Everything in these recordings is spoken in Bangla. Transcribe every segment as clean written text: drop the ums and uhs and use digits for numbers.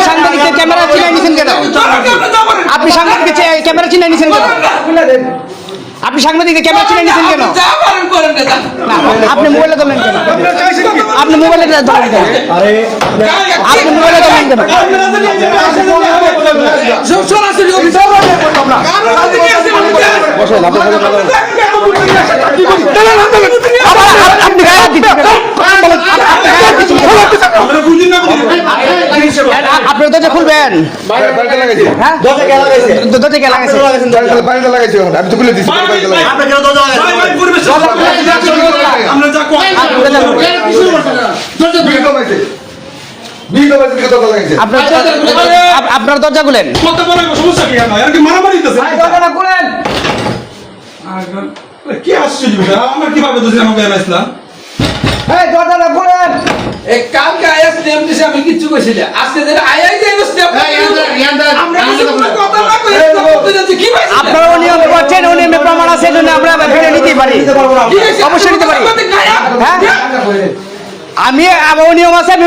সাংবাদিকদের ক্যামেরা চিনাই নিছেন কেন? আপনি সাংবাদিকদের ক্যামেরা চিনাই নিছেন কেন? আপনি সাংবাদিকদের ক্যামেরা চিনাই নিছেন কেন? আপনি মোবাইলে ধরলেন কেন? আপনি মোবাইলে ধরলেন কেন? আপনি মোবাইলে ধরলেন কেন? আপনি গায়ে হাত দিচ্ছেন কেন? আপনি দরজা খুলবেন? হ্যাঁ দরজা কে লাগাইছে? আমি তো খুলে দিচ্ছি। আপনার দরজা খুলেন। কি আশ্চর্য বিষয়, আমার কিভাবে আমাকে আসলাম? কালকে আয়া স্টেপ দিছে, আমি কিচ্ছু কইছি না। আজকে যেটা আয়াই যে স্টেপ আপনারা নিয়ম করছেন, নিয়মে প্রমাণ আছে, জন্য আমরা ভিডিও নিতে পারি, অবশ্যই নিতে পারি। হ্যাঁ আমি নিয়ম আছে, আমি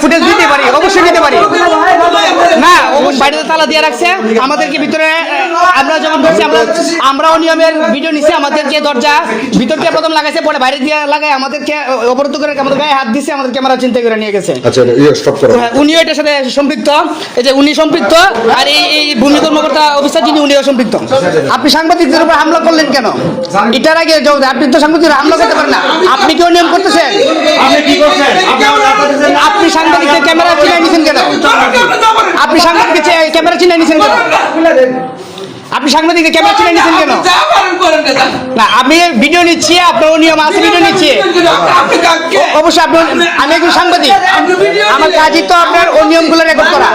ফুটেজ দিতে পারি, অবশ্যই দিতে পারি। না বাড়িতে তালা দিয়ে রাখছে, আমাদেরকে ভিতরে আমরা যখন ঢুকছি আমরা নিয়মের ভিডিও নিচ্ছি। আমাদেরকে দরজা ভিতরকে প্রথম লাগাইছে, পরে বাইরে দিয়ে লাগাই আমাদেরকে অবরুদ্ধ করে আমাদের গায়ে হাত দিচ্ছে, আমাদের ক্যামেরা চিন্তা করে নিয়ে গেছে। উনিও এটার সাথে সম্পৃক্ত, এই যে উনি সম্পৃক্ত, আর এই ভূমি কর্মকর্তা অফিসার যিনি উনিও সম্পৃক্ত। আপনি সাংবাদিকদের উপর হামলা করলেন কেন? এটার আগে আপনি তো সাংবাদিকদের হামলা করতে পারেন না। আপনি কেউ নিয়ম করতেছেন? আপনি সাংবাদিকদের ক্যামেরা চিনাই নিছেন কেন? আপনি সাংবাদিকদের ক্যামেরা চিনাই নিছেন কেন? আপনি সাংবাদিকদের ক্যামেরা চিনাই নিছেন কেন? না আমি ভিডিও নিচ্ছি, আপনার নিয়ম আছে, ভিডিও নিচ্ছি অবশ্যই। আমি একজন সাংবাদিক, আমার কাজই তো আপনার ও নিয়মগুলো রেকর্ড করা।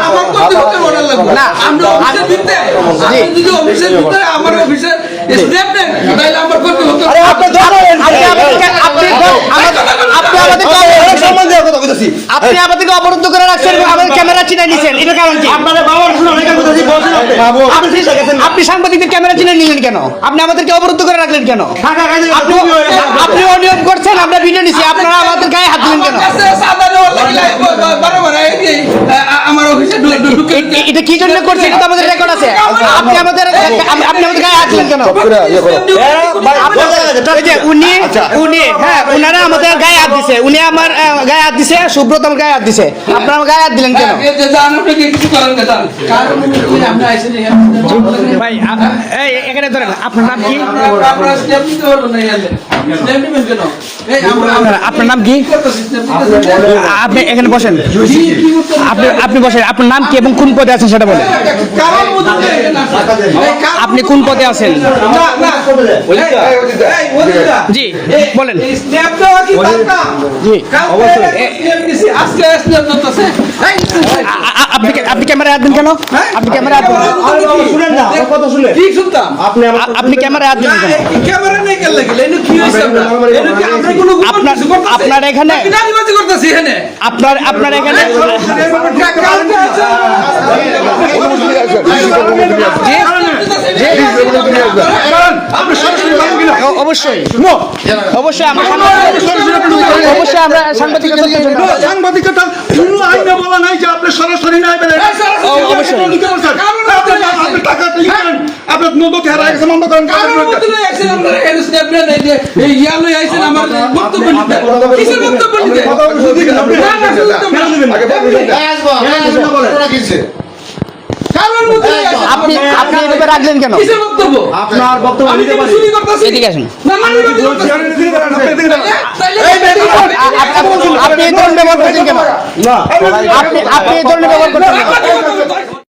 না আপনি আমাদেরকে অবরুদ্ধ করে রাখছেন, আমাদের ক্যামেরা চিনাই নিছেন, এটার কারণ কি? আপনি সাংবাদিকদের ক্যামেরা চিনে নিলেন কেন? আপনি আমাদেরকে অবরুদ্ধ করে রাখলেন কেন? আপনি অনিয়ম করছেন, আমরা ভিডিও নিছি, আপনারা আমাদের গায়ে হাত দিলেন কেন? এটা কি জন্য করছে? এটা তো আমাদের রেকর্ড আছে। আপনি আমাদের গায়ে হাত দিলেন কেন? উনারা আমাদের গায়ে হাত দিছে, উনি আমার গায়ে হাত দিছে, সুব্রত আমার গায়ে হাত দিছে, আপনারা আমার গায়ে হাত দিলেন কেন? ভাই এখানে ধরেন, আপনার নাম কি? আপনার নাম কি? আপনি এখানে বসেন, আপনি বসেন। আপনার নাম কি এবং কোন পদে আছেন সেটা বলেন। আপনি কোন পদে আছেন? জি বলেন। জি আপনি ক্যামেরা হাত দেন কেন? আপনি ক্যামেরা হাত দেন, আপনি ক্যামেরা হাত দেন কেন? আপনার এখানে আপনার এখানে অবশ্যই আমরা সাংবাদিকতা কোনো আইনে বলা নাই যে আপনি সরাসরি নাই বলে আপনার নদী হারাই গেছে বন্ধ করেন। আপনি এভাবে রাখলেন কেন? আপনার বক্তব্য নিতে পারি। এদিকে আসুন। আপনি এই ধরনের ব্যবহার করছেন কেন? আপনি এই ধরনের ব্যবহার করছেন কেন?